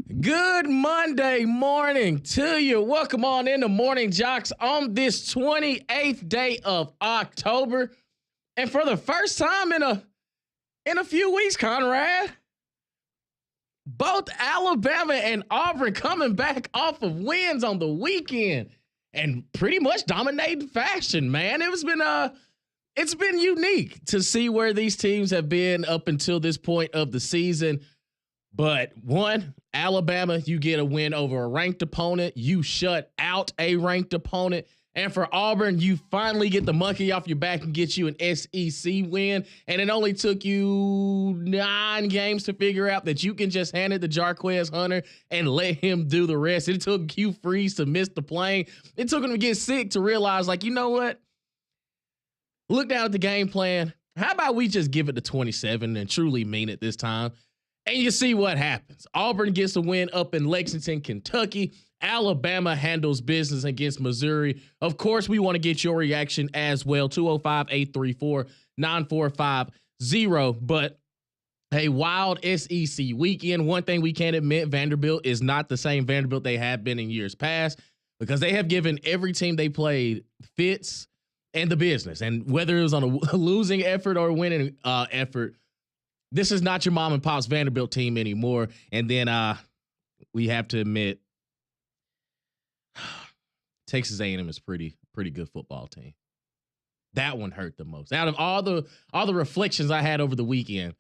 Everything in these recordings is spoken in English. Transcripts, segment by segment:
Good Monday morning to you. Welcome on into Morning JOX on this 28th day of October. And for the first time in a few weeks, Conrad, both Alabama and Auburn coming back off of wins on the weekend and pretty much dominating fashion, man. It's been unique to see where these teams have been up until this point of the season. But one, Alabama, you get a win over a ranked opponent. You shut out a ranked opponent. And for Auburn, you finally get the monkey off your back and get you an SEC win. And it only took you 9 games to figure out that you can just hand it to Jarquez Hunter and let him do the rest. It took Hugh Freeze to miss the plane. It took him to get sick to realize, like, you know what? Look down at the game plan. How about we just give it to 27 and truly mean it this time? And you see what happens. Auburn gets a win up in Lexington, Kentucky. Alabama handles business against Missouri. Of course, we want to get your reaction as well. 205-834-9450. But a wild SEC weekend. One thing we can't admit, Vanderbilt is not the same Vanderbilt they have been in years past because they have given every team they played fits and the business. And whether it was on a losing effort or a winning effort, this is not your mom and pop's Vanderbilt team anymore. And then we have to admit, Texas A&M is pretty good football team. That one hurt the most. Out of all the reflections I had over the weekend,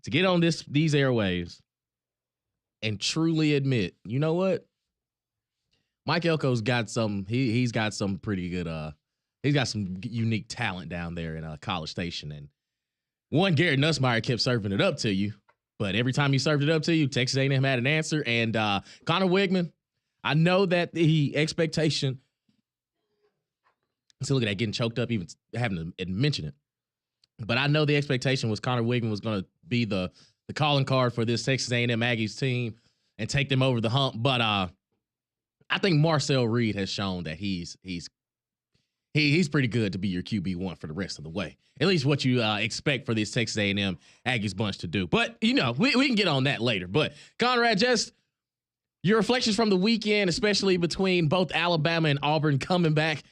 to get on these airwaves and truly admit, you know what? Mike Elko's got some. He's got some pretty good. He's got some unique talent down there in College Station. And one, Garrett Nussmeier kept serving it up to you, but every time he served it up to you, Texas A&M had an answer. And Connor Wigman, I know that the expectation. So look at that, getting choked up, even having to mention it. But I know the expectation was Connor Wigman was going to be the calling card for this Texas A&M Aggies team and take them over the hump. But I think Marcel Reed has shown that he's pretty good to be your QB1 for the rest of the way. At least what you expect for this Texas A&M Aggies bunch to do. But, you know, we can get on that later. But, Conrad, just your reflections from the weekend, especially between both Alabama and Auburn coming back.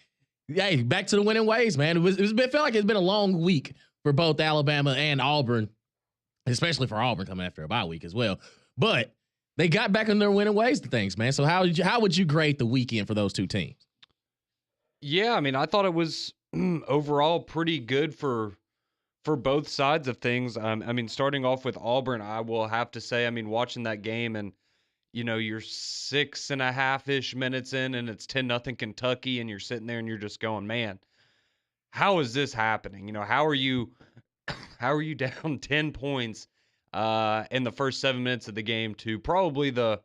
Hey, back to the winning ways, man. It felt like it's been a long week for both Alabama and Auburn, especially for Auburn coming after a bye week as well. But they got back on their winning ways to things, man. So how would you grade the weekend for those two teams? Yeah, I mean, I thought it was overall pretty good for both sides of things. I mean, starting off with Auburn, I will have to say, I mean, watching that game and, you know, you're 6.5-ish minutes in and it's 10-0 Kentucky and you're sitting there and you're just going, man, how is this happening? You know, how are you down 10 points in the first 7 minutes of the game to probably the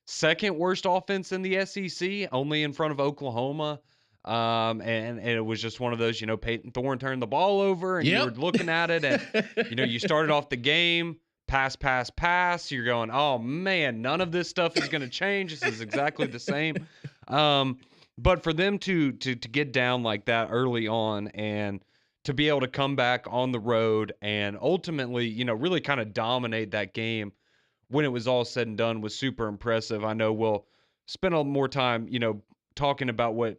second worst offense in the SEC, only in front of Oklahoma? And it was just one of those, you know, Peyton Thorne turned the ball over and you were looking at it and, you know, you started off the game, pass. You're going, oh man, none of this stuff is going to change. This is exactly the same. But for them to get down like that early on and to be able to come back on the road and ultimately, you know, really kind of dominate that game when it was all said and done was super impressive. I know we'll spend a more time, you know, talking about what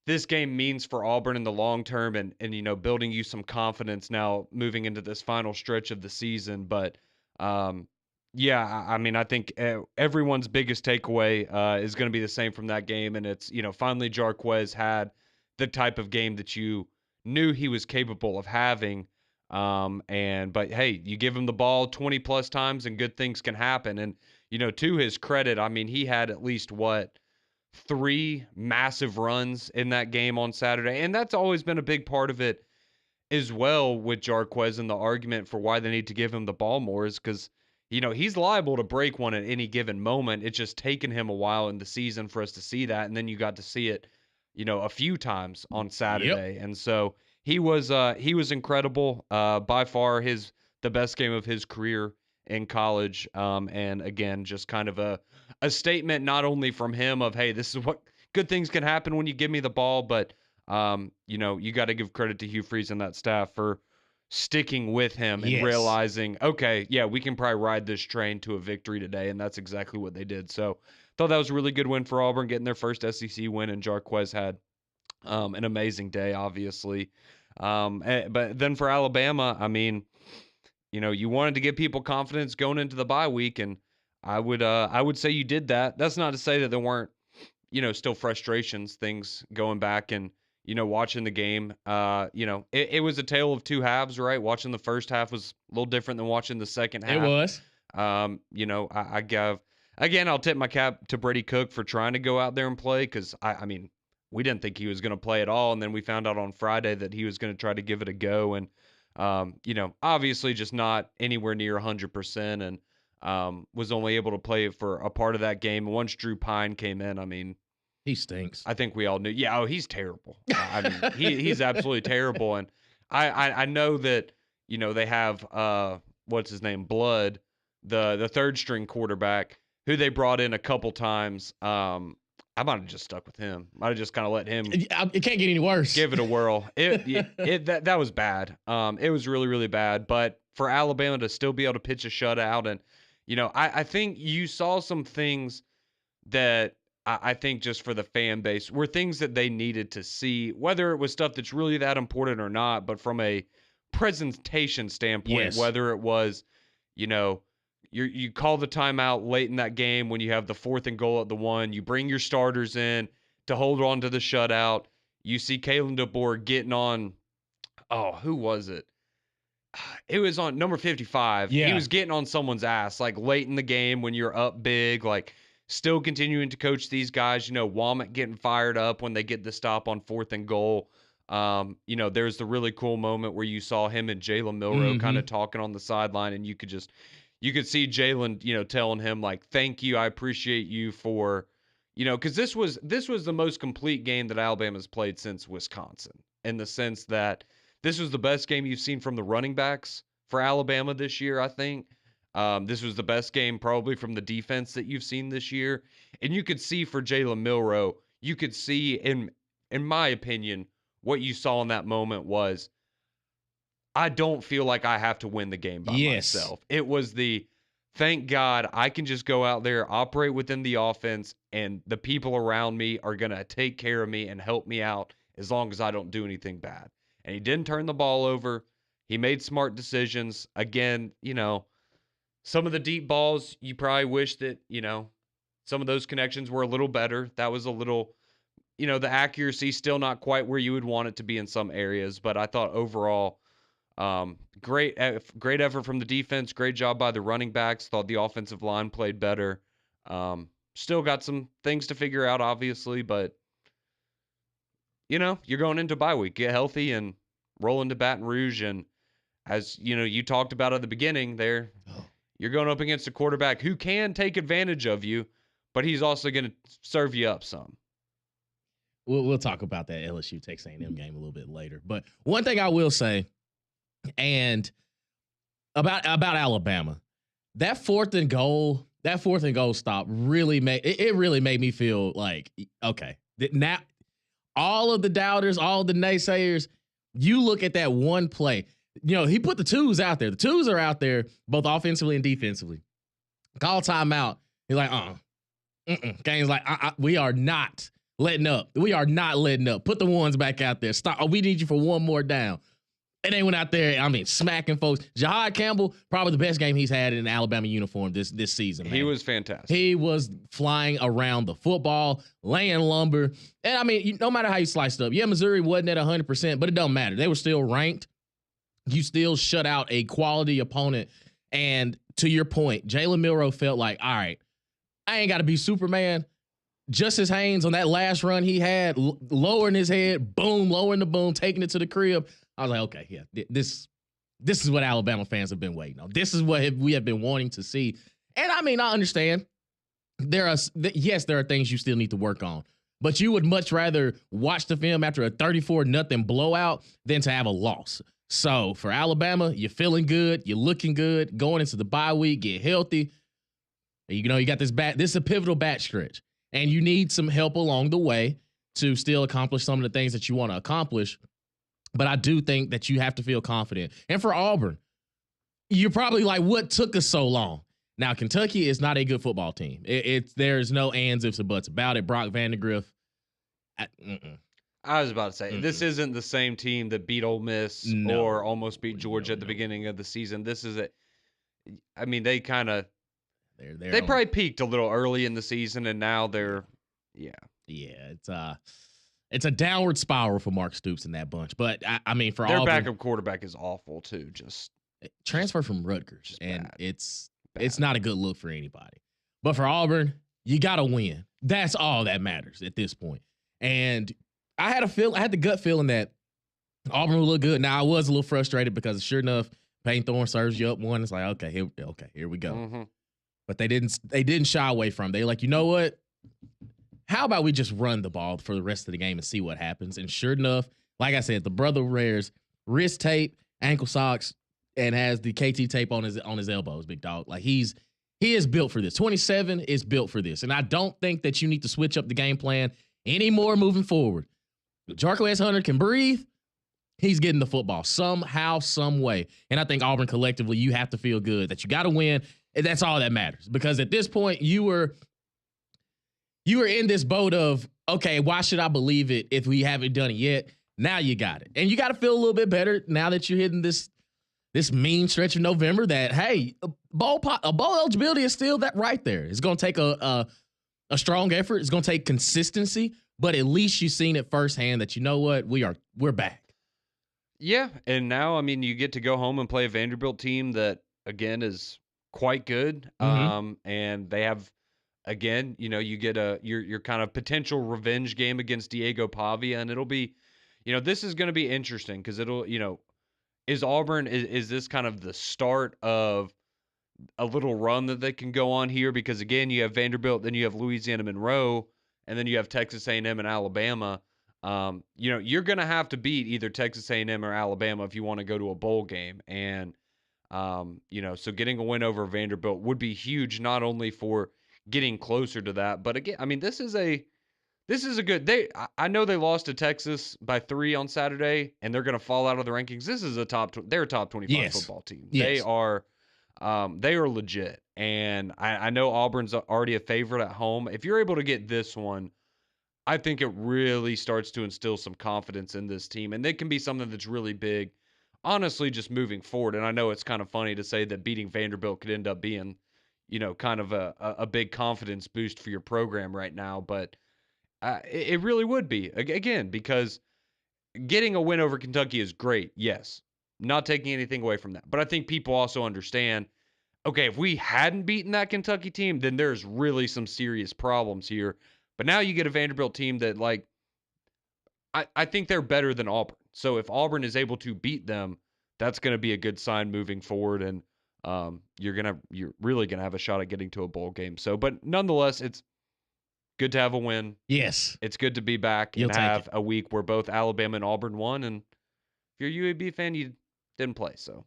this game means for Auburn in the long term and you know, building you some confidence now moving into this final stretch of the season. But yeah, I mean, I think everyone's biggest takeaway is going to be the same from that game. And it's, you know, finally Jarquez had the type of game that you knew he was capable of having. But hey, you give him the ball 20 plus times and good things can happen. And, you know, to his credit, I mean, he had at least 3 massive runs in that game on Saturday. And that's always been a big part of it as well with Jarquez, and the argument for why they need to give him the ball more is because, you know, he's liable to break one at any given moment. It's just taken him a while in the season for us to see that. And then you got to see it, you know, a few times on Saturday. Yep. And so he was incredible. By far the best game of his career in college. And again, just kind of a statement, not only from him of, hey, this is what good things can happen when you give me the ball, but you know, you got to give credit to Hugh Freeze and that staff for sticking with him and realizing, okay, yeah, we can probably ride this train to a victory today, and that's exactly what they did. So thought that was a really good win for Auburn, getting their first SEC win, and Jarquez had an amazing day, obviously. But then for Alabama, I mean, you wanted to give people confidence going into the bye week, and I would say you did that. That's not to say that there weren't, still frustrations, things going back and, watching the game. It was a tale of two halves, right? Watching the first half was a little different than watching the second half. It was. I give, again, I'll tip my cap to Brady Cook for trying to go out there and play, because I mean, we didn't think he was going to play at all, and then we found out on Friday that he was going to try to give it a go, and obviously just not anywhere near 100%, and was only able to play for a part of that game. Once Drew Pine came in, I mean, he stinks. I think we all knew. Yeah, he's terrible. I mean, he's absolutely terrible, and I know that they have what's his name, Blood, the third string quarterback, who they brought in a couple times. I might have just stuck with him. Might have just kind of let him. It can't get any worse. Give it a whirl. That was bad. It was really, really bad. But for Alabama to still be able to pitch a shutout, and I think you saw some things that I think just for the fan base were things that they needed to see, whether it was stuff that's really that important or not. But from a presentation standpoint, whether it was, you call the timeout late in that game when you have the 4th and goal at the 1. You bring your starters in to hold on to the shutout. You see Kalen DeBoer getting on. Oh, who was it? It was on number 55. Yeah. He was getting on someone's ass like late in the game when you're up big, like still continuing to coach these guys. Womack getting fired up when they get the stop on 4th and goal. There's the really cool moment where you saw him and Jalen Milroe kind of talking on the sideline, and you could see Jalen, telling him like, "Thank you, I appreciate you for," because this was the most complete game that Alabama's played since Wisconsin, in the sense that this was the best game you've seen from the running backs for Alabama this year. I think this was the best game probably from the defense that you've seen this year, and you could see for Jalen Milroe, you could see in my opinion, what you saw in that moment was, I don't feel like I have to win the game by myself. It was thank God I can just go out there, operate within the offense, and the people around me are going to take care of me and help me out as long as I don't do anything bad. And he didn't turn the ball over. He made smart decisions. Again, some of the deep balls, you probably wish that, some of those connections were a little better. That was a little, the accuracy still not quite where you would want it to be in some areas. But I thought overall, great effort from the defense. Great job by the running backs. Thought the offensive line played better. Still got some things to figure out, obviously, but you're going into bye week. Get healthy and roll into Baton Rouge. And as you talked about at the beginning there, you're going up against a quarterback who can take advantage of you, but he's also going to serve you up some. We'll talk about that LSU Texas A&M game a little bit later. But one thing I will say, and about Alabama, that 4th and goal stop really made me feel like, okay, now all of the doubters, all the naysayers, you look at that one play. He put the twos out there. The twos are out there both offensively and defensively. Call timeout. He's like, Game's like, we are not letting up. We are not letting up. Put the ones back out there. Stop. We need you for one more down. And they went out there, smacking folks. Jahad Campbell, probably the best game he's had in an Alabama uniform this season, man. He was fantastic. He was flying around the football, laying lumber. And, no matter how you sliced it up, Missouri wasn't at 100%, but it don't matter. They were still ranked. You still shut out a quality opponent. And to your point, Jalen Milroe felt like, all right, I ain't got to be Superman. Justice Haynes on that last run he had, lowering his head, boom, lowering the boom, taking it to the crib. I was like, okay, yeah, this is what Alabama fans have been waiting on. This is what we have been wanting to see. And I understand there are things you still need to work on, but you would much rather watch the film after a 34-0 blowout than to have a loss. So for Alabama, you're feeling good, you're looking good, going into the bye week, get healthy. You got this is a pivotal back stretch, and you need some help along the way to still accomplish some of the things that you want to accomplish. But I do think that you have to feel confident. And for Auburn, you're probably like, what took us so long? Now, Kentucky is not a good football team. There's no ands, ifs, or buts about it. Brock Vandegrift. I was about to say, this isn't the same team that beat Ole Miss or almost beat Georgia at the beginning of the season. This is I mean, they kind of, they probably peaked a little early in the season, and now they're, it's a downward spiral for Mark Stoops and that bunch. But I mean, for their Auburn, backup quarterback is awful too. Just transfer from Rutgers, and bad. It's not a good look for anybody. But for Auburn, you got to win. That's all that matters at this point. And I had the gut feeling that Auburn would look good. Now I was a little frustrated because sure enough, Payne Thorne serves you up one. It's like, here we go. Mm-hmm. But they didn't shy away from it. They were like, you know what? How about we just run the ball for the rest of the game and see what happens? And sure enough, like I said, the brother wears wrist tape, ankle socks, and has the KT tape on his elbows, big dog. Like he is built for this. 27 is built for this. And I don't think that you need to switch up the game plan anymore moving forward. Jarko S. Hunter can breathe. He's getting the football somehow, some way. And I think Auburn collectively, you have to feel good that you got to win. And that's all that matters. Because at this point, you were in this boat of, okay, why should I believe it if we haven't done it yet? Now you got it. And you got to feel a little bit better now that you're hitting this mean stretch of November that, hey, a bowl eligibility is still that right there. It's going to take a strong effort. It's going to take consistency. But at least you've seen it firsthand that, you know what, we're back. Yeah, and now, I mean, you get to go home and play a Vanderbilt team that, again, is quite good. Mm-hmm. And they have, again, you get your kind of potential revenge game against Diego Pavia, and it'll be, this is going to be interesting because it'll, is Auburn, is this kind of the start of a little run that they can go on here? Because, again, you have Vanderbilt, then you have Louisiana Monroe, and then you have Texas A&M and Alabama. You're going to have to beat either Texas A&M or Alabama if you want to go to a bowl game. And, so getting a win over Vanderbilt would be huge, not only for getting closer to that, but again, I mean, this is a good, I know they lost to Texas by 3 on Saturday and they're going to fall out of the rankings. This is they're a top 25 football team. Yes. They are legit. And I know Auburn's already a favorite at home. If you're able to get this one, I think it really starts to instill some confidence in this team. And it can be something that's really big, honestly, just moving forward. And I know it's kind of funny to say that beating Vanderbilt could end up being, kind of a big confidence boost for your program right now. But it really would be, again, because getting a win over Kentucky is great. Yes, not taking anything away from that. But I think people also understand, okay, if we hadn't beaten that Kentucky team, then there's really some serious problems here. But now you get a Vanderbilt team that, like, I think they're better than Auburn. So if Auburn is able to beat them, that's going to be a good sign moving forward. And you're really going to have a shot at getting to a bowl game. So, but nonetheless, it's good to have a win. Yes. It's good to be back and have a week where both Alabama and Auburn won. And if you're a UAB fan, you didn't play. So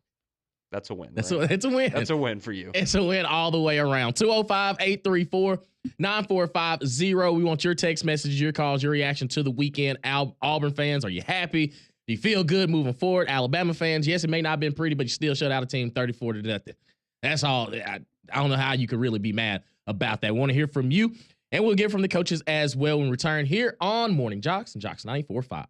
that's a win. It's a win. That's a win for you. It's a win all the way around. 205-834-9450. We want your text messages, your calls, your reaction to the weekend. Auburn fans, are you happy? Do you feel good moving forward? Alabama fans, yes, it may not have been pretty, but you still shut out a team 34-0. That's all. I don't know how you could really be mad about that. We want to hear from you, and we'll get from the coaches as well when we return here on Morning JOX and JOX 94.5.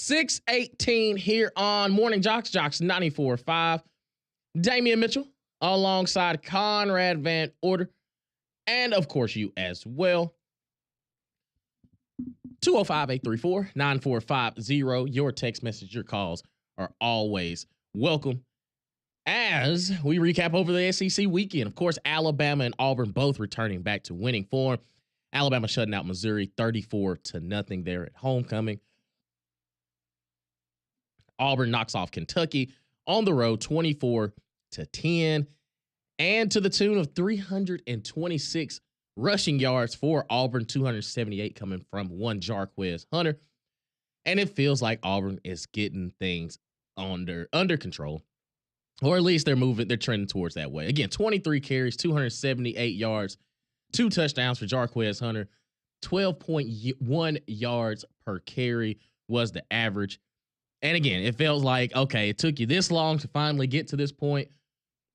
6:18 here on Morning JOX, JOX 94.5. Damian Mitchell alongside Conrad Van Order. And, of course, you as well. 205-834-9450. Your text message, your calls are always welcome. As we recap over the SEC weekend, of course, Alabama and Auburn both returning back to winning form. Alabama shutting out Missouri 34-0 there at homecoming. Auburn knocks off Kentucky on the road 24-10, and to the tune of 326 rushing yards for Auburn, 278 coming from one Jarquez Hunter. And it feels like Auburn is getting things under control. Or at least they're trending towards that way. Again, 23 carries, 278 yards, 2 touchdowns for Jarquez Hunter. 12.1 yards per carry was the average. And again, it feels like, okay, it took you this long to finally get to this point.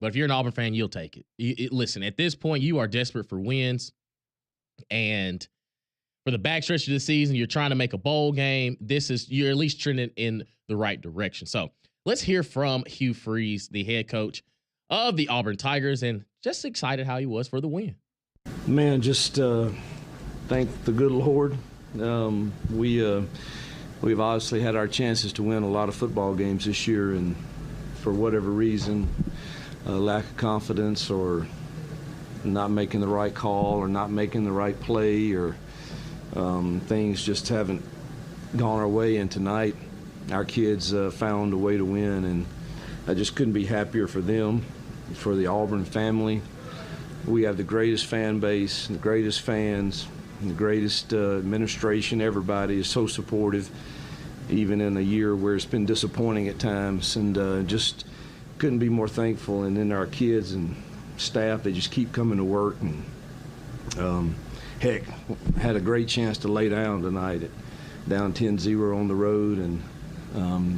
But if you're an Auburn fan, you'll take it. Listen, at this point, you are desperate for wins. And for the backstretch of the season, you're trying to make a bowl game. You're at least trending in the right direction. So let's hear from Hugh Freeze, the head coach of the Auburn Tigers, and just excited how he was for the win. Man, just thank the good Lord. We've obviously had our chances to win a lot of football games this year, and for whatever reason, lack of confidence or not making the right call or not making the right play or things just haven't gone our way. And tonight, our kids found a way to win, and I just couldn't be happier for them, for the Auburn family. We have the greatest fan base, the greatest fans, the greatest administration. Everybody is so supportive, even in a year where it's been disappointing at times, and just couldn't be more thankful. And then our kids and staff, they just keep coming to work, and heck, had a great chance to lay down tonight, down 10-0 on the road, and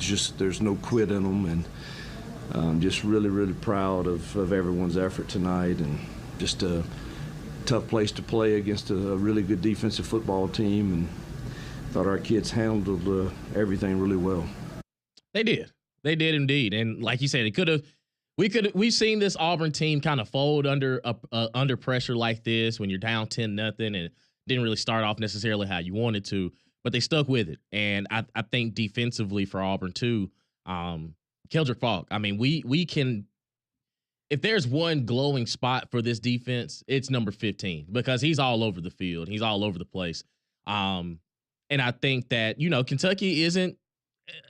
just there's no quit in them, and just really, really proud of everyone's effort tonight, and just a tough place to play against a really good defensive football team, and thought our kids handled everything really well. They did indeed. And like you said, we've seen this Auburn team kind of fold under pressure like this when you're down 10-0 and it didn't really start off necessarily how you wanted to, but they stuck with it. And I think defensively for Auburn too, Keldrick Faulk, I mean, we can, if there's one glowing spot for this defense, it's number 15, because he's all over the field. He's all over the place. And I think that, Kentucky isn't,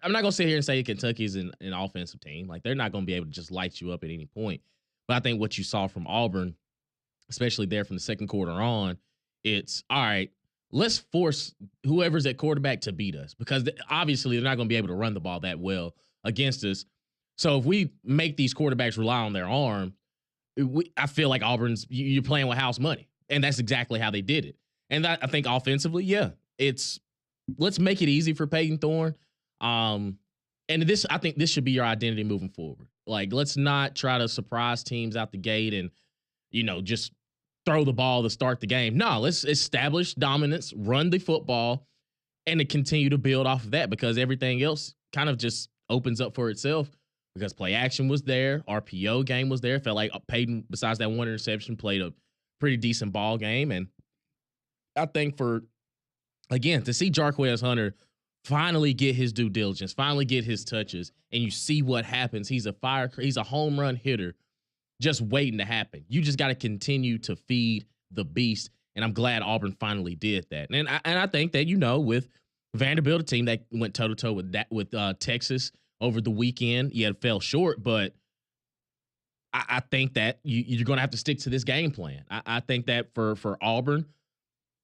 I'm not going to sit here and say Kentucky's an offensive team. Like, they're not going to be able to just light you up at any point. But I think what you saw from Auburn, especially there from the second quarter on, it's, all right, let's force whoever's at quarterback to beat us, because obviously they're not going to be able to run the ball that well against us. So if we make these quarterbacks rely on their arm, I feel like you're playing with house money. And that's exactly how they did it. And I think offensively, yeah, let's make it easy for Peyton Thorne. And I think this should be your identity moving forward. Like, let's not try to surprise teams out the gate and, just throw the ball to start the game. No, let's establish dominance, run the football, and to continue to build off of that, because everything else kind of just opens up for itself. Because play action was there, RPO game was there. Felt like Peyton, besides that one interception, played a pretty decent ball game. And I think to see Jarquez Hunter finally get his due diligence, finally get his touches, and you see what happens. He's a home run hitter just waiting to happen. You just got to continue to feed the beast. And I'm glad Auburn finally did that. And I think that, with Vanderbilt, a team that went toe-to-toe with Texas over the weekend, it fell short, but I think that you're going to have to stick to this game plan. I think that for Auburn,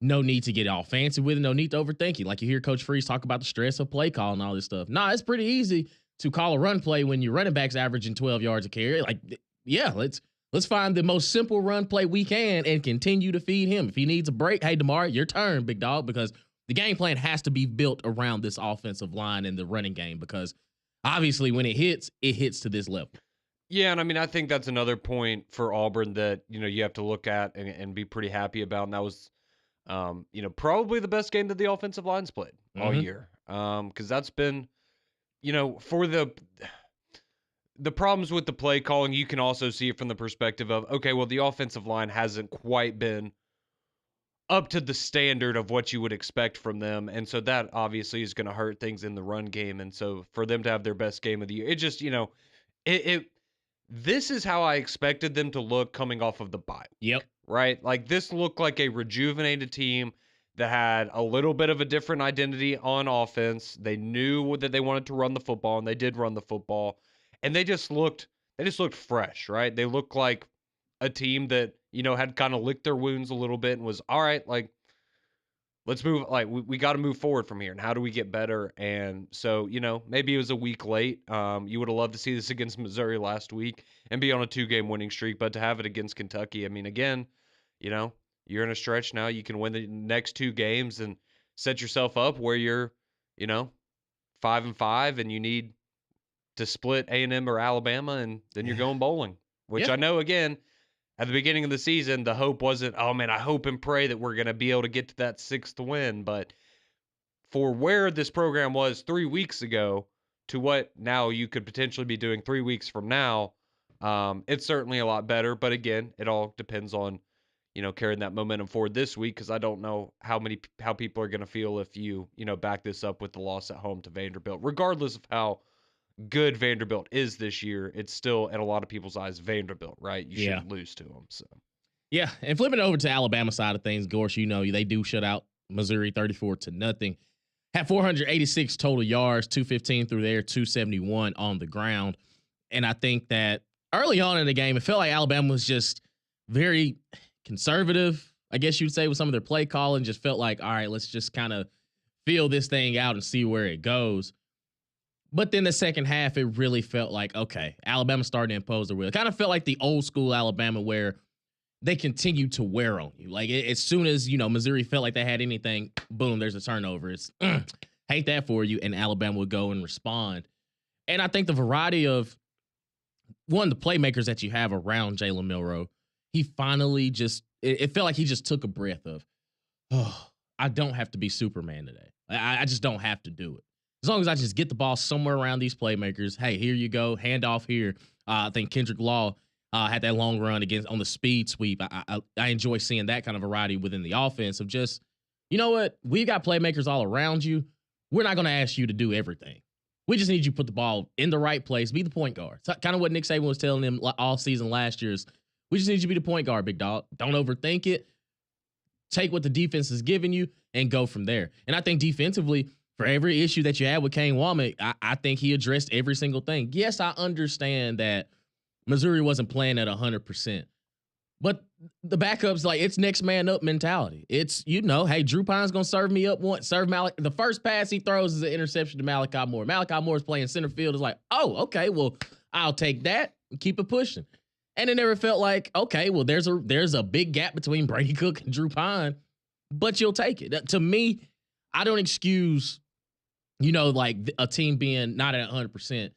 no need to get all fancy with it, no need to overthink it. Like, you hear Coach Freeze talk about the stress of play call and all this stuff. Nah, it's pretty easy to call a run play when your running back's averaging 12 yards a carry. Like, yeah, let's find the most simple run play we can and continue to feed him. If he needs a break, hey, DeMar, your turn, big dog, because the game plan has to be built around this offensive line and the running game, because obviously when it hits to this level. Yeah, and I mean, I think that's another point for Auburn that, you have to look at and be pretty happy about, and that was, probably the best game that the offensive line's played all year. Because that's been, for the problems with the play calling, you can also see it from the perspective of, okay, well, the offensive line hasn't quite been up to the standard of what you would expect from them. And so that obviously is going to hurt things in the run game. And so for them to have their best game of the year, it just, it this is how I expected them to look coming off of the bye. Yep. Right? Like, this looked like a rejuvenated team that had a little bit of a different identity on offense. They knew that they wanted to run the football, and they did run the football. And they just looked fresh, right? They looked like a team that, had kind of licked their wounds a little bit and was, all right, like, let's move. Like, we got to move forward from here. And how do we get better? And so, maybe it was a week late. You would have loved to see this against Missouri last week and be on a 2-game winning streak, but to have it against Kentucky, I mean, again, you're in a stretch now. You can win the next 2 games and set yourself up where you're, 5-5, and you need to split A&M or Alabama, and then you're going bowling, which I know, again, at the beginning of the season, the hope wasn't, oh, man, I hope and pray that we're going to be able to get to that 6th win. But for where this program was 3 weeks ago to what now you could potentially be doing 3 weeks from now, it's certainly a lot better. But again, it all depends on, carrying that momentum forward this week, because I don't know how people are going to feel if you, back this up with the loss at home to Vanderbilt. Regardless of how good Vanderbilt is this year, it's still, in a lot of people's eyes, Vanderbilt, right? You shouldn't lose to them. So, yeah, and flipping it over to Alabama side of things, Gorsh, they do shut out Missouri 34-0. Had 486 total yards, 215 through there, 271 on the ground. And I think that early on in the game, it felt like Alabama was just very conservative, I guess you'd say, with some of their play calling. Just felt like, all right, let's just kind of feel this thing out and see where it goes. But then the second half, it really felt like, okay, Alabama started to impose their will. It kind of felt like the old school Alabama where they continued to wear on you. Like, as soon as, Missouri felt like they had anything, boom, there's a turnover. It's, hate that for you, and Alabama would go and respond. And I think the variety of, one, the playmakers that you have around Jalen Milroe, he finally just, it felt like he just took a breath of, oh, I don't have to be Superman today. I just don't have to do it. As long as I just get the ball somewhere around these playmakers, hey, here you go, hand off here. I think Kendrick Law had that long run on the speed sweep. I enjoy seeing that kind of variety within the offense of just, you know what, we've got playmakers all around you. We're not going to ask you to do everything. We just need you to put the ball in the right place, be the point guard. So, kind of what Nick Saban was telling them all season last year is, we just need you to be the point guard, big dog. Don't overthink it. Take what the defense is giving you and go from there. And I think defensively, for every issue that you had with Kane Womack, I think he addressed every single thing. Yes, I understand that Missouri wasn't playing at 100%. But the backup's like, it's next man up mentality. It's, hey, Drew Pine's going to serve me up once, serve Malachi. The first pass he throws is an interception to Malachi Moore. Malachi Moore's playing center field. It's like, oh, okay, well, I'll take that and keep it pushing. And it never felt like, okay, well, there's a big gap between Brady Cook and Drew Pine, but you'll take it. To me, I don't excuse, like a team being not at 100%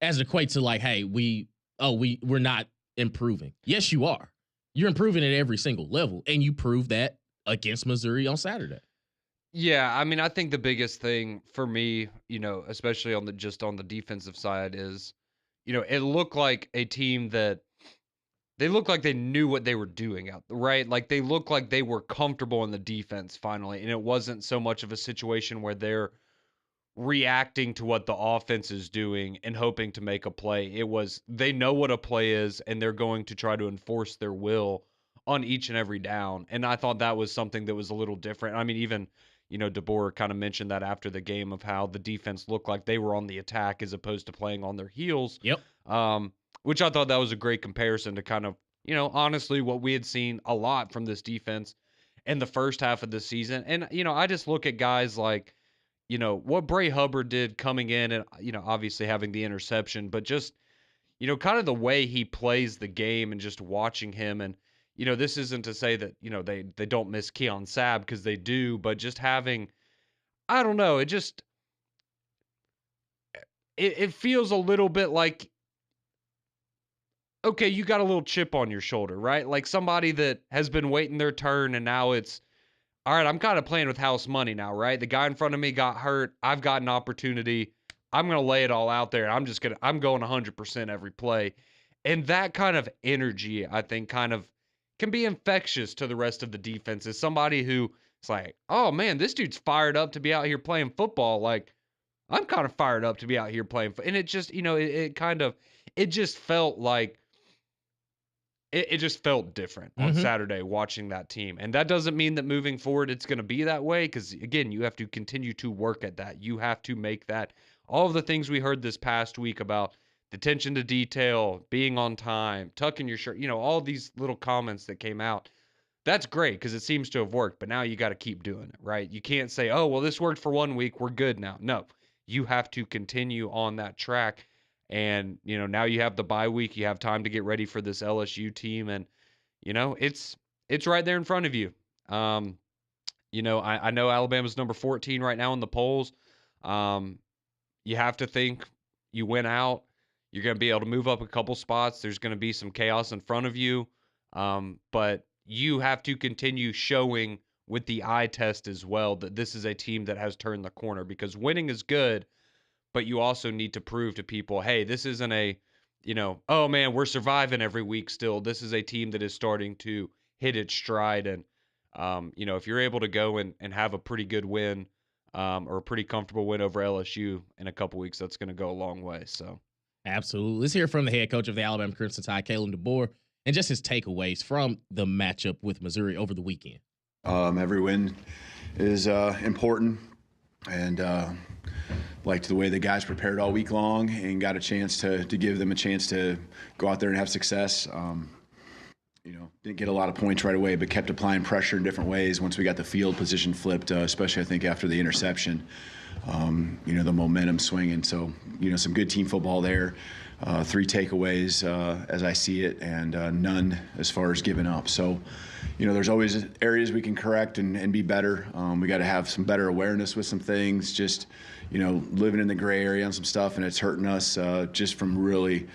as it equates to like, hey, we're not improving. Yes, you are. You're improving at every single level, and you proved that against Missouri on Saturday. Yeah, I mean, I think the biggest thing for me, especially on the defensive side is, it looked like a team that they looked like they knew what they were doing out, right? Like, they looked like they were comfortable in the defense finally, and it wasn't so much of a situation where they're reacting to what the offense is doing and hoping to make a play. It was, they know what a play is, and they're going to try to enforce their will on each and every down. And I thought that was something that was a little different. I mean, even, DeBoer kind of mentioned that after the game of how the defense looked like they were on the attack as opposed to playing on their heels. Yep. Which I thought that was a great comparison to kind of, honestly, what we had seen a lot from this defense in the first half of the season. And, I just look at guys like, what Bray Hubbard did coming in and, obviously having the interception, but just, kind of the way he plays the game and just watching him. And, this isn't to say that, they don't miss Keon Sabb, because they do, but just having, I don't know, it just, it feels a little bit like, okay, you got a little chip on your shoulder, right? Like somebody that has been waiting their turn, and now it's, all right, I'm kind of playing with house money now, right? The guy in front of me got hurt. I've got an opportunity. I'm going to lay it all out there. I'm going 100% every play. And that kind of energy, I think, kind of can be infectious to the rest of the defense. As somebody who is like, oh man, this dude's fired up to be out here playing football. Like, I'm kind of fired up to be out here playing. And it just, it just felt like, it just felt different on Saturday watching that team. And that doesn't mean that moving forward it's going to be that way, because, again, you have to continue to work at that. You have to make that. All of the things we heard this past week about the attention to detail, being on time, tucking your shirt, all these little comments that came out. That's great because it seems to have worked, but now you got to keep doing it, right? You can't say, oh, well, this worked for 1 week, we're good now. No, you have to continue on that track. And, now you have the bye week. You have time to get ready for this LSU team. And, it's right there in front of you. I know Alabama's number 14 right now in the polls. You have to think you win out, you're going to be able to move up a couple spots. There's going to be some chaos in front of you. But you have to continue showing with the eye test as well that this is a team that has turned the corner, because winning is good, but you also need to prove to people, hey, this isn't oh man, we're surviving every week still. This is a team that is starting to hit its stride. And, if you're able to go and have a pretty good win, or a pretty comfortable win over LSU in a couple weeks, that's going to go a long way. So, absolutely. Let's hear from the head coach of the Alabama Crimson Tide, Kalen DeBoer, and just his takeaways from the matchup with Missouri over the weekend. Every win is important, and liked the way the guys prepared all week long and got a chance to give them a chance to go out there and have success. Didn't get a lot of points right away, but kept applying pressure in different ways once we got the field position flipped, especially I think after the interception. The momentum swinging. So, some good team football there. 3 takeaways as I see it, and none as far as giving up. So, there's always areas we can correct and be better. We got to have some better awareness with some things, just, living in the gray area on some stuff, and it's hurting us just from really,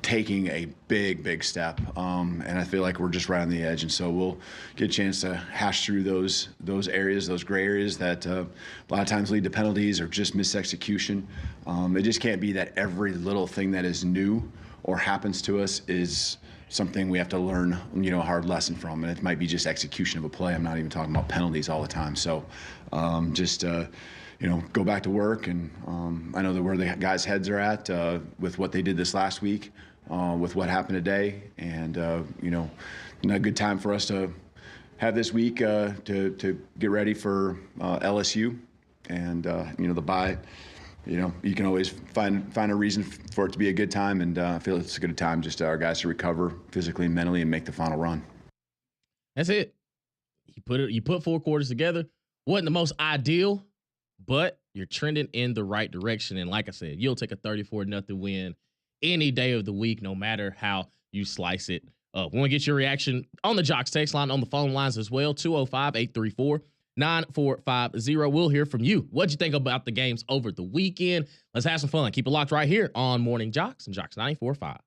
taking a big step, and I feel like we're just right on the edge, and so we'll get a chance to hash through those areas, those gray areas that a lot of times lead to penalties or just misexecution. It just can't be that every little thing that is new or happens to us is something we have to learn, a hard lesson from, and it might be just execution of a play. I'm not even talking about penalties all the time. So go back to work, and I know that where the guys' heads are at with what they did this last week, with what happened today, and not a good time for us to have this week to get ready for LSU, and the bye. You can always find a reason for it to be a good time, and I feel it's a good time just our guys to recover physically and mentally and make the final run. That's it. You put 4 quarters together. Wasn't the most ideal, but you're trending in the right direction. And like I said, you'll take a 34-0 win any day of the week, no matter how you slice it up. We want to get your reaction on the Jocks text line, on the phone lines as well, 205-834-9450. We'll hear from you. What'd you think about the games over the weekend? Let's have some fun. Keep it locked right here on Morning JOX and JOX 94.5.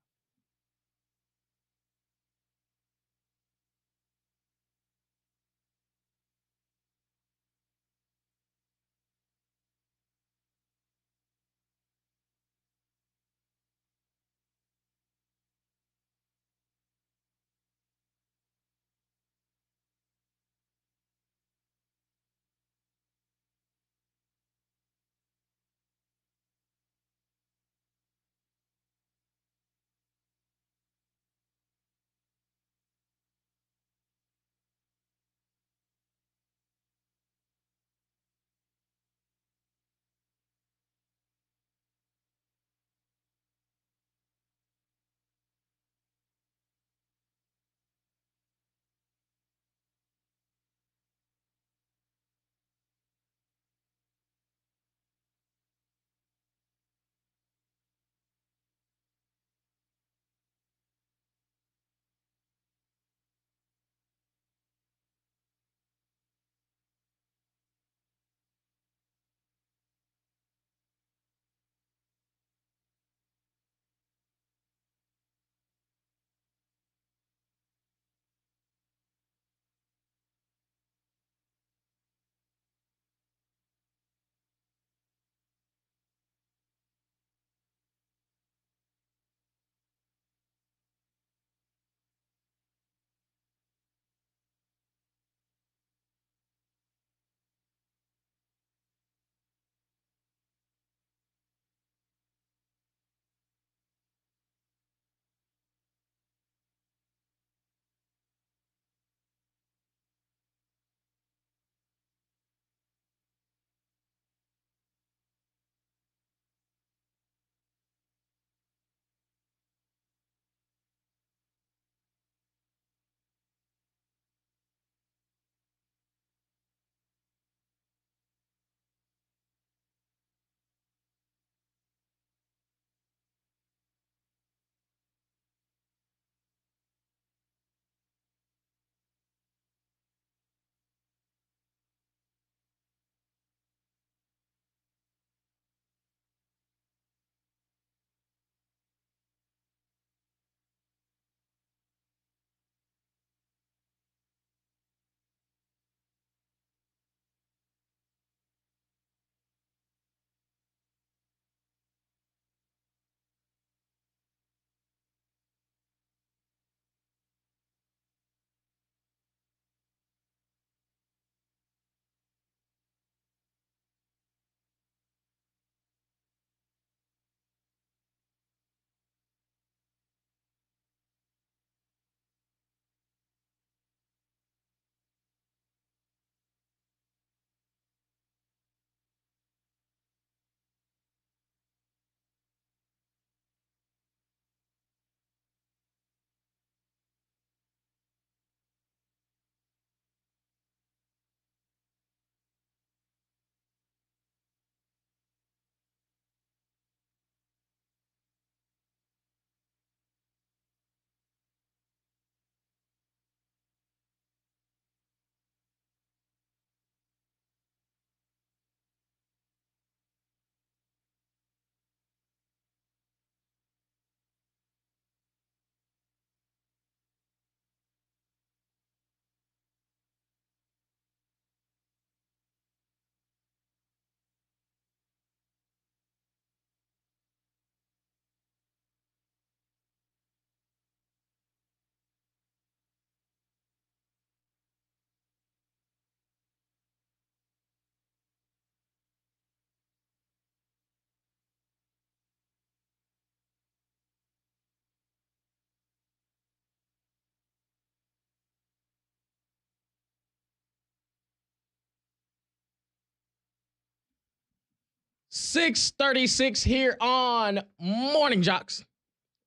6:36 here on Morning JOX.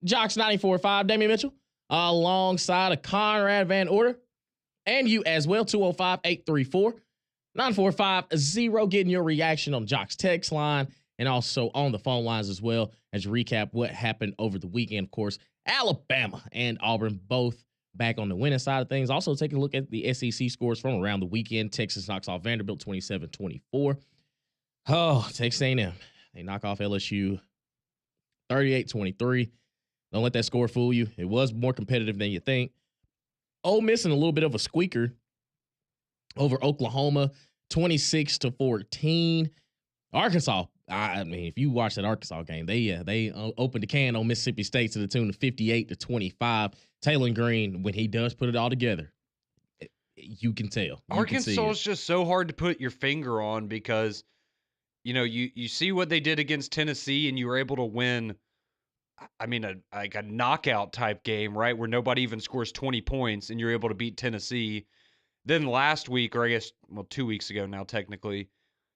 JOX 94.5, Damian Mitchell, alongside of Conrad Van Order, and you as well, 205-834-9450, getting your reaction on JOX text line and also on the phone lines as well as you recap what happened over the weekend. Of course, Alabama and Auburn both back on the winning side of things. Also take a look at the SEC scores from around the weekend. Texas knocks off Vanderbilt 27-24. Oh, Texas A&M. They knock off LSU 38-23. Don't let that score fool you. It was more competitive than you think. Ole Miss in a little bit of a squeaker over Oklahoma 26-14. Arkansas, I mean, if you watch that Arkansas game, they opened the can on Mississippi State to the tune of 58-25. Taylor Green, when he does put it all together, you can tell. Arkansas is just so hard to put your finger on because, you know, you see what they did against Tennessee and you were able to win, I mean, a knockout type game, right, where nobody even scores 20 points and you're able to beat Tennessee. Then last week, or I guess, 2 weeks ago now technically,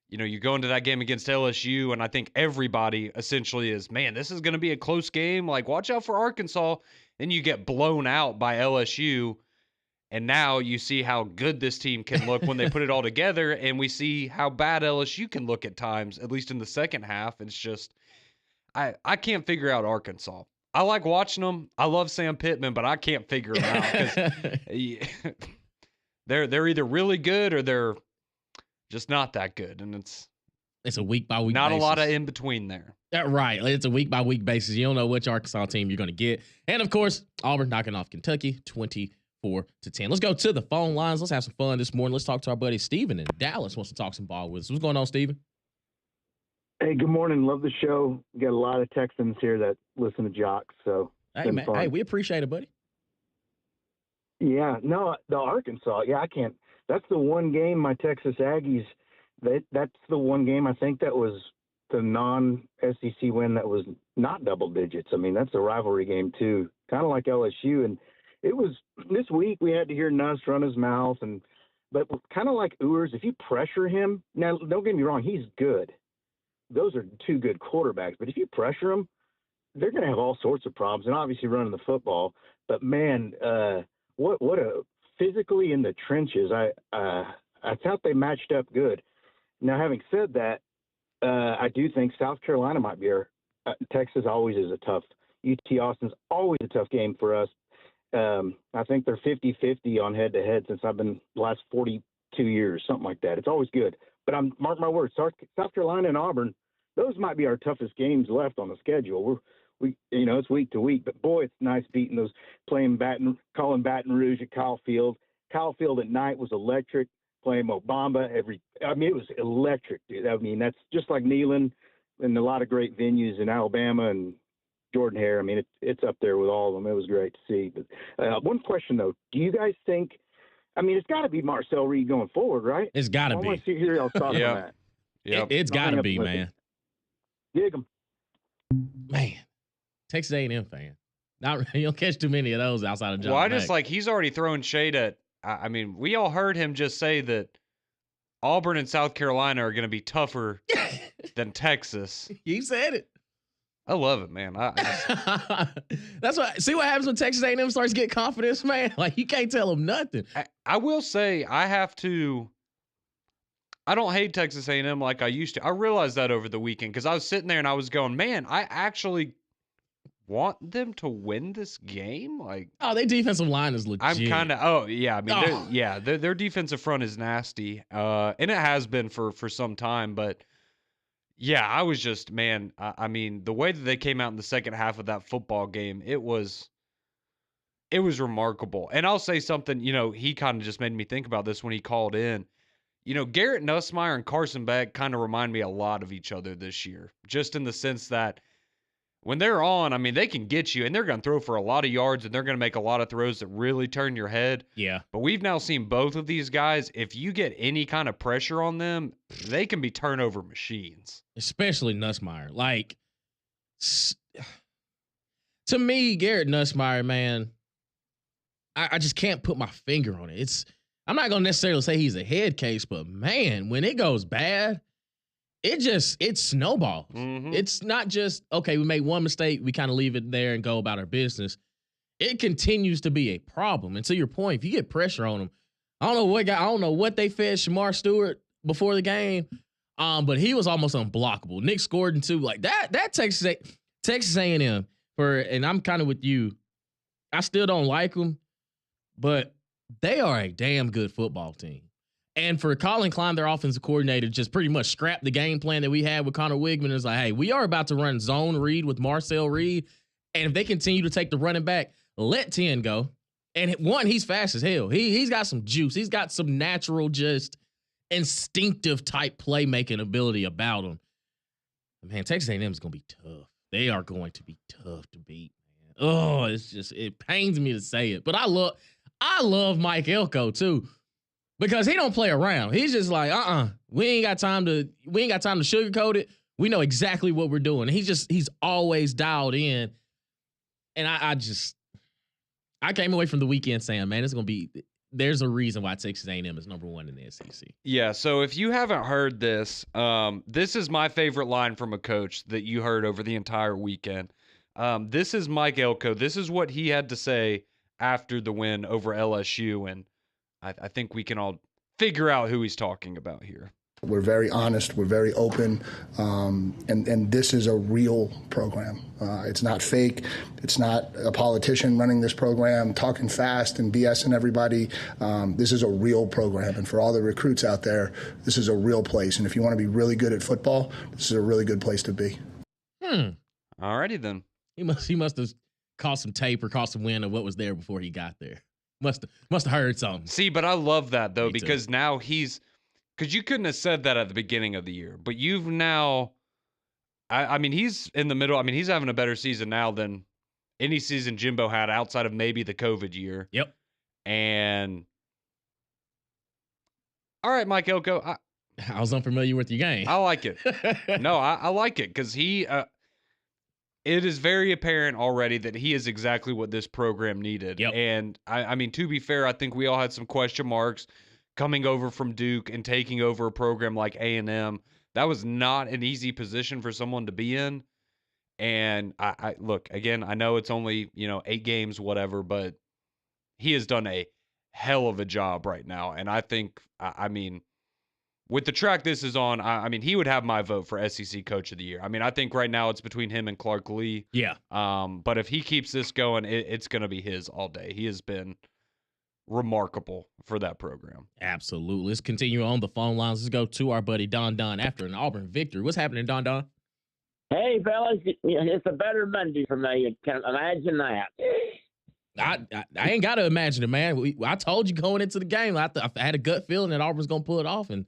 you know, you go into that game against LSU, and I think everybody essentially is, man, this is going to be a close game. Like, watch out for Arkansas. Then you get blown out by LSU, and now you see how good this team can look when they put it all together, and we see how bad LSU can look at times, at least in the second half. It's just, I can't figure out Arkansas. I like watching them. I love Sam Pittman, but I can't figure them out because they're either really good or they're just not that good, and it's a week by week. Not basis. A lot of in between there. Right, it's a week by week basis. You don't know which Arkansas team you're going to get, and of course, Auburn knocking off Kentucky 24-10. Let's go to the phone lines. Let's have some fun this morning. Let's talk to our buddy Steven in Dallas. Wants to talk some ball with us. What's going on, Steven? Hey, good morning. Love the show. We got a lot of Texans here that listen to JOX. So hey man, hey, we appreciate it, buddy. Yeah, no, the Arkansas. Yeah, I can't. That's the one game my Texas Aggies. That's the one game I think that was the non-SEC win that was not double digits. I mean, that's a rivalry game too, kind of like LSU. And it was this week we had to hear Nuss run his mouth, but kind of like Ewers, if you pressure him, now don't get me wrong, he's good. Those are two good quarterbacks, but if you pressure them, they're going to have all sorts of problems, and obviously running the football. But man, what a physically in the trenches. I thought they matched up good. Now, having said that, I do think South Carolina might be Texas always is a tough. UT Austin's always a tough game for us. I think they're 50-50 on head-to-head since I've been the last 42 years, something like that. It's always good. But mark my words, South Carolina and Auburn, those might be our toughest games left on the schedule. It's week to week, but boy, it's nice beating those, calling Baton Rouge at Kyle Field. Kyle Field at night was electric. Playing Obama it was electric, dude. I mean, that's just like Neyland and a lot of great venues in Alabama and Jordan Hare. I mean, it's up there with all of them. It was great to see. But one question though, do you guys think? I mean, it's got to be Marcel Reed going forward, right? It's got to be. I want to hear y'all talk on that. Yeah, it's got to be, man. Dig 'em. Man, Texas A&M fan. You don't catch too many of those outside of John. Well, I just he's already throwing shade at. I mean, we all heard him just say that Auburn and South Carolina are going to be tougher than Texas. You said it. I love it, man. That's what. See what happens when Texas A&M starts to get confidence, man. Like you can't tell them nothing. I will say I don't hate Texas A&M like I used to. I realized that over the weekend because I was sitting there and I was going, man, I actually want them to win this game. Like, oh, their defensive line is legit. I'm kind of. Oh yeah, I mean, their defensive front is nasty, and it has been for some time, but. Yeah, I was just, man, I mean, the way that they came out in the second half of that football game, it was remarkable. And I'll say something, he kind of just made me think about this when he called in. Garrett Nussmeier and Carson Beck kind of remind me a lot of each other this year, just in the sense that when they're on, I mean, they can get you, and they're going to throw for a lot of yards, and they're going to make a lot of throws that really turn your head. Yeah. But we've now seen both of these guys. If you get any kind of pressure on them, they can be turnover machines. Especially Nussmeier. Like, to me, Garrett Nussmeier, man, I just can't put my finger on it. I'm not going to necessarily say he's a head case, but, man, when it goes bad, it snowballs. Mhm. It's not just, okay, we made one mistake, we kind of leave it there and go about our business. It continues to be a problem. And to your point, if you get pressure on them, I don't know what they fed Shamar Stewart before the game, but he was almost unblockable. Nick Gordon too, like that Texas A&M and I'm kind of with you. I still don't like them, but they are a damn good football team. And for Colin Klein, their offensive coordinator, just pretty much scrapped the game plan that we had with Connor Wigman. It's like, hey, we are about to run zone read with Marcel Reed. And if they continue to take the running back, let 10 go. And one, he's fast as hell. He's got some juice. He's got some natural, just instinctive type playmaking ability about him. Man, Texas A&M is going to be tough. They are going to be tough to beat. Man. Oh, it pains me to say it. But I love Mike Elko too. Because he don't play around. He's just like, we ain't got time to sugarcoat it. We know exactly what we're doing. He's always dialed in. And I came away from the weekend saying, man, there's a reason why Texas A&M is number one in the SEC. Yeah, so if you haven't heard this, this is my favorite line from a coach that you heard over the entire weekend. This is Mike Elko. This is what he had to say after the win over LSU, and I think we can all figure out who he's talking about here. We're very honest. We're very open. And this is a real program. It's not fake. It's not a politician running this program, talking fast and BSing everybody. This is a real program. And for all the recruits out there, this is a real place. And if you want to be really good at football, this is a really good place to be. Alrighty then. He must have caught some tape or caught some wind of what was there before he got there. Must have heard something. See, but I love that though, Me too. because now because you couldn't have said that at the beginning of the year, but you've now, I mean, he's in the middle. I mean, he's having a better season now than any season Jimbo had outside of maybe the COVID year. Yep. And all right, Mike Elko, I was unfamiliar with your game. I like it. No, I like it because it is very apparent already that he is exactly what this program needed. Yep. And I mean, to be fair, I think we all had some question marks coming over from Duke and taking over a program like A&M. That was not an easy position for someone to be in. And I look, again, I know it's only, 8 games, whatever, but he has done a hell of a job right now. And I think, I mean, with the track this is on, I mean, he would have my vote for SEC Coach of the Year. I mean, I think right now it's between him and Clark Lee. Yeah. But if he keeps this going, it's going to be his all day. He has been remarkable for that program. Absolutely. Let's continue on the phone lines. Let's go to our buddy Don after an Auburn victory. What's happening, Don? Hey, fellas, it's a better Monday for me. You can imagine that. I ain't got to imagine it, man. I told you going into the game, I had a gut feeling that Auburn's going to pull it off, and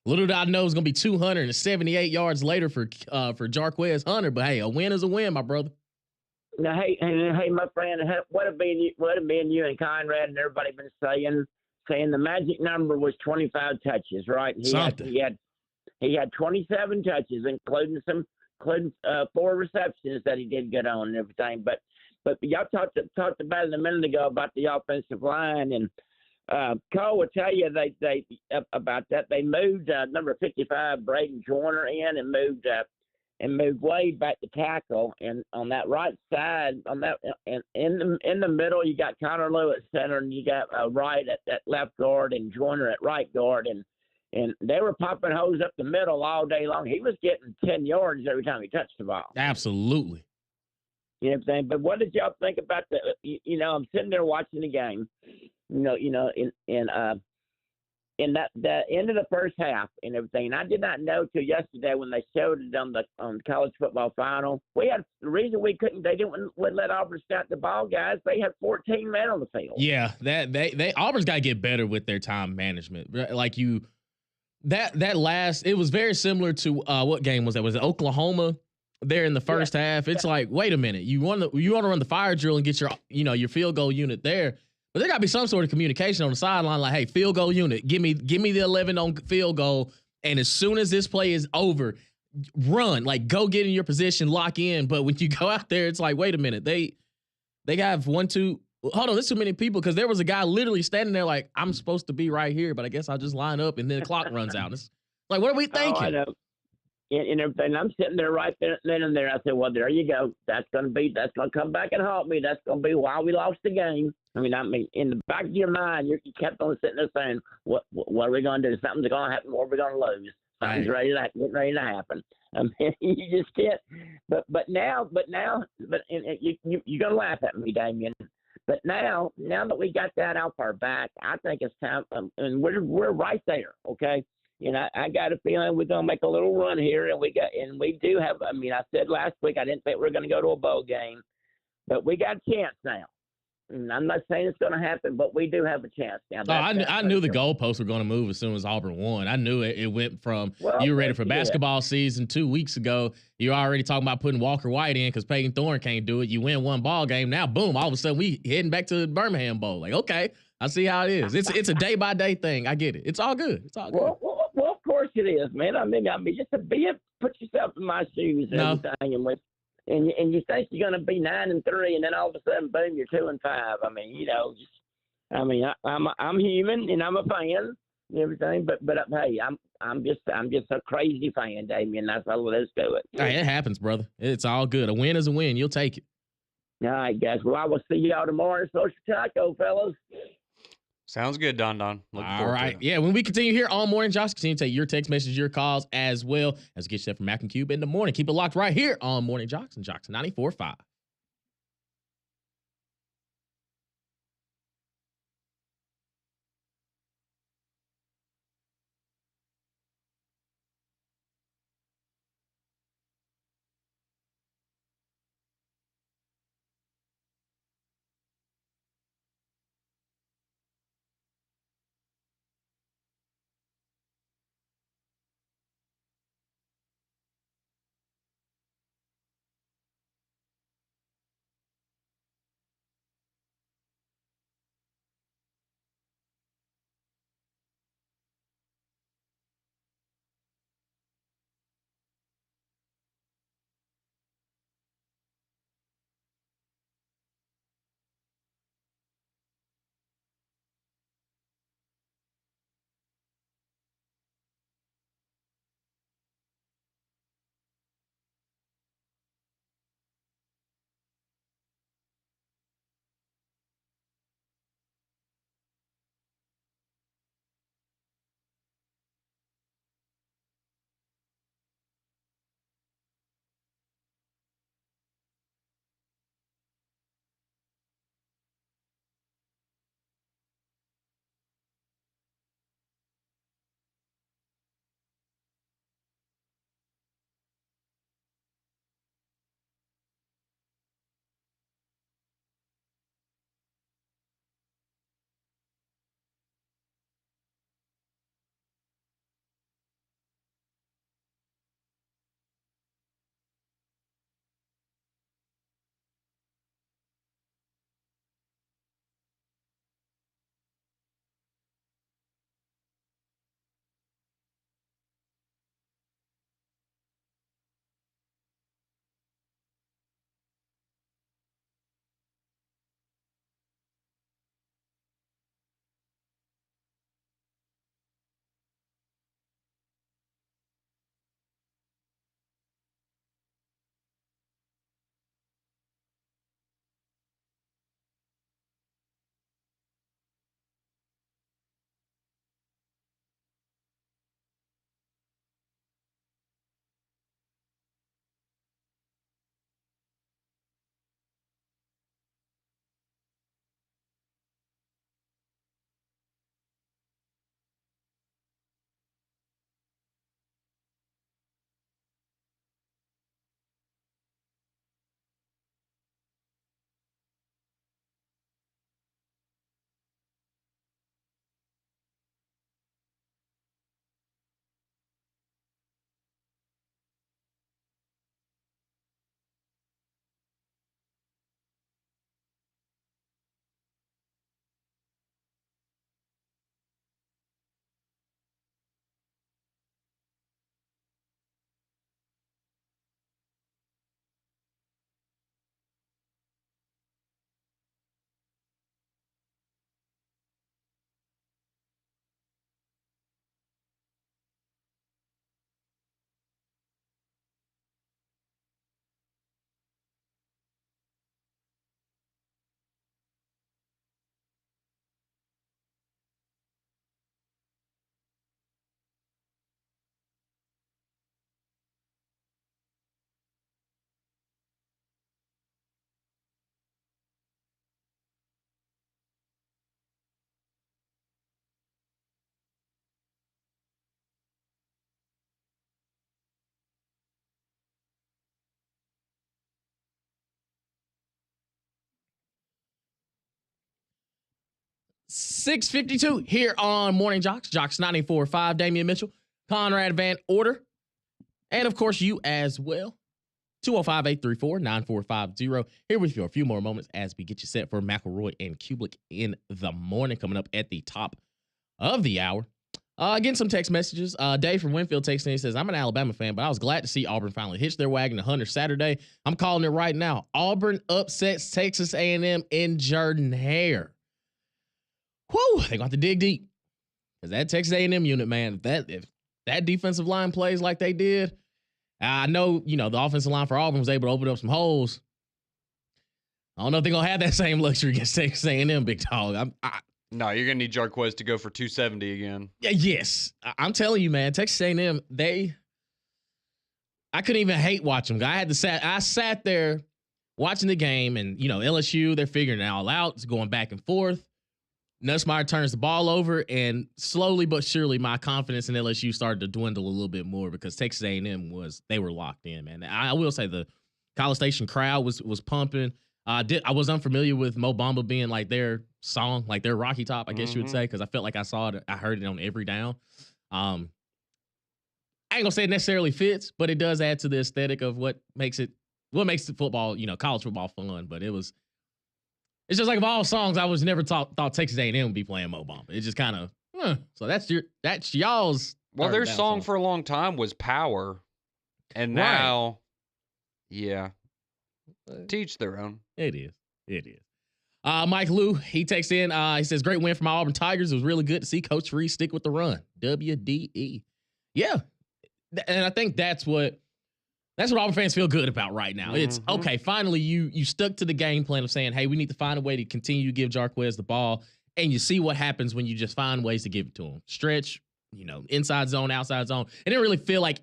little did I know it's going to be 278 yards later for Jarquez Hunter. But hey, a win is a win, my brother. Now, hey, my friend, what have been you and Conrad and everybody been saying the magic number was 25 touches, right? He had 27 touches, including 4 receptions that he did good on and everything. But y'all talked about it a minute ago about the offensive line, and Cole will tell you they about that. They moved number 55 Braden Joyner in and moved Wade back to tackle, and on that right side, and in the middle, you got Connor Lewis center, and you got Wright at left guard and Joyner at right guard, and they were popping holes up the middle all day long. He was getting 10 yards every time he touched the ball. Absolutely. You know what I'm saying? But what did y'all think about I'm sitting there watching the game, in the end of the first half and everything. And I did not know till yesterday when they showed it on the college football final. The reason they wouldn't let Auburn start the ball, guys. They had 14 men on the field. Yeah, that Auburn's got to get better with their time management. Like it was very similar to what game was that? Was it Oklahoma? There in the first half, it's like, wait a minute, you want to run the fire drill and get your field goal unit there. But there got to be some sort of communication on the sideline, like, hey, field goal unit, give me the 11 on field goal, and as soon as this play is over, run, like, go get in your position, lock in. But when you go out there, it's like, wait a minute, they have hold on, there's too many people, because there was a guy literally standing there like, I'm supposed to be right here, but I guess I'll just line up, and then the clock runs out. It's like, what are we thinking? Oh, I know. and everything. And I'm sitting there right then and there. I said, well, there you go. That's going to come back and haunt me. That's going to be why we lost the game. I mean, in the back of your mind, you kept on sitting there saying, what are we going to do? Something's going to happen, or we're going to lose. Something's getting ready to happen. I mean, you just can't. But now, you're going to laugh at me, Damien. But now that we got that off our back, I think it's time, and we're right there, okay? And I got a feeling we're gonna make a little run here, and we do have. I mean, I said last week I didn't think we were gonna go to a bowl game, but we got a chance now. And I'm not saying it's gonna happen, but we do have a chance now. I knew the goalposts were going to move as soon as Auburn won. I knew it. It went from you were ready for basketball season 2 weeks ago. You're already talking about putting Walker White in because Peyton Thorne can't do it. You win one ball game. Now, boom! All of a sudden, we heading back to the Birmingham Bowl. Like, okay, I see how it is. It's a day by day thing. I get it. It's all good. It's all good. Well, of course it is, man. I mean, just put yourself in my shoes and everything, and you think you're going to be 9-3, and then all of a sudden, boom, you're 2-5. I mean, I'm human and I'm a fan and everything, but hey, I'm just a crazy fan, Damien. That's all there is to it. Hey, it happens, brother. It's all good. A win is a win. You'll take it. All right, guys. Well, I will see y'all tomorrow at Social Taco, fellas. Sounds good, Don. All right. Yeah, when we continue here on Morning JOX, continue to take your text messages, your calls as well as get set from Mac and Cube in the morning. Keep it locked right here on Morning JOX and JOX 94.5. 6:52 here on Morning JOX. JOX 94.5, Damian Mitchell, Conrad Van Order, and of course you as well. 205-834-9450. Here with you for a few more moments as we get you set for McElroy and Kublik in the morning, coming up at the top of the hour. Getting some text messages. Dave from Winfield texts in. He says, I'm an Alabama fan, but I was glad to see Auburn finally hitch their wagon to Hunter Saturday. I'm calling it right now. Auburn upsets Texas A&M in Jordan-Hare. Whew, they're going to have to dig deep. Because that Texas A&M unit, man, if that defensive line plays like they did, I know, the offensive line for Auburn was able to open up some holes. I don't know if they're going to have that same luxury against Texas A&M, big dog. No, you're going to need Jarquez to go for 270 again. Yes. I'm telling you, man, Texas A&M, I couldn't even hate watching them. I sat there watching the game, and, LSU, they're figuring it all out. It's going back and forth. Nussmeier turns the ball over, and slowly but surely my confidence in LSU started to dwindle a little bit more because Texas A&M they were locked in, man. I will say the College Station crowd was pumping. I was unfamiliar with Mo Bamba being like their song, like their Rocky Top, I guess you would say, because I felt like I saw it, I heard it on every down. I ain't gonna say it necessarily fits, but it does add to the aesthetic of what makes the football, college football fun. But it's just like of all songs, I was never thought Texas A&M would be playing Mo Bamba. It's just kind of, so that's y'all's. Well, their song for a long time was Power, and now, yeah, teach their own. It is. Mike Lou, he texts in. He says, "Great win from my Auburn Tigers. It was really good to see Coach Reese stick with the run." WDE. Yeah, and I think that's what Auburn fans feel good about right now. It's okay. Finally, you stuck to the game plan of saying, "Hey, we need to find a way to continue to give Jarquez the ball," and you see what happens when you just find ways to give it to him. Stretch, inside zone, outside zone. It didn't really feel like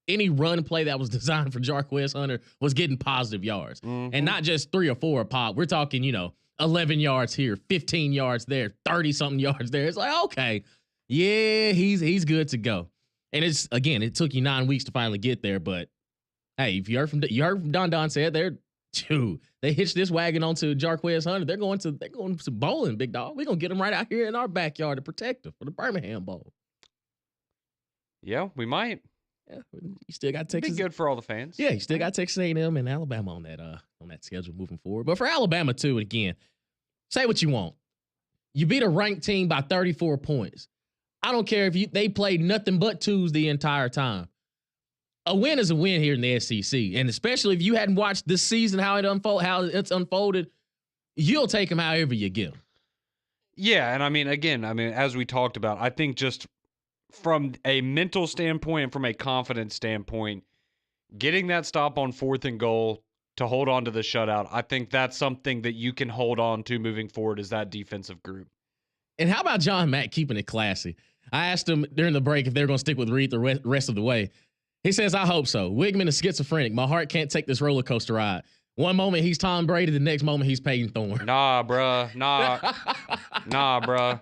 any run play that was designed for Jarquez Hunter was getting positive yards, and not just 3 or 4 a pop. We're talking, 11 yards here, 15 yards there, 30 something yards there. It's like, okay, yeah, he's good to go. And it took you 9 weeks to finally get there. But hey, if you heard from Don said they hitched this wagon onto Jarquez Hunter. They're going to bowling, big dog. We're gonna get them right out here in our backyard to protect them for the Birmingham Bowl. Yeah, we might. Yeah, you still got Texas. Be good for all the fans. Yeah, you still got Texas A&M and Alabama on that schedule moving forward. But for Alabama too, again, say what you want. You beat a ranked team by 34 points. I don't care if they played nothing but twos the entire time. A win is a win here in the SEC, and especially if you hadn't watched this season how it's unfolded, you'll take them however you get them. Yeah, and as we talked about, I think just from a mental standpoint and from a confidence standpoint, getting that stop on 4th and goal to hold on to the shutout, I think that's something that you can hold on to moving forward as that defensive group. And how about John Mack keeping it classy? I asked him during the break if they're going to stick with Reed the rest of the way. He says, I hope so. Wigman is schizophrenic. My heart can't take this roller coaster ride. One moment he's Tom Brady, the next moment he's Peyton Thorne. Nah, bruh. Nah, bruh.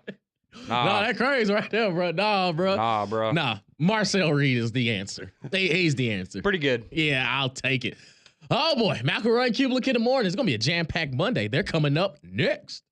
Nah, that's crazy right there, bro. Nah, bro. Nah, bro. Nah, Marcel Reed is the answer. He's the answer. Pretty good. Yeah, I'll take it. Oh, boy. McElroy and Kublik in the morning. It's going to be a jam-packed Monday. They're coming up next.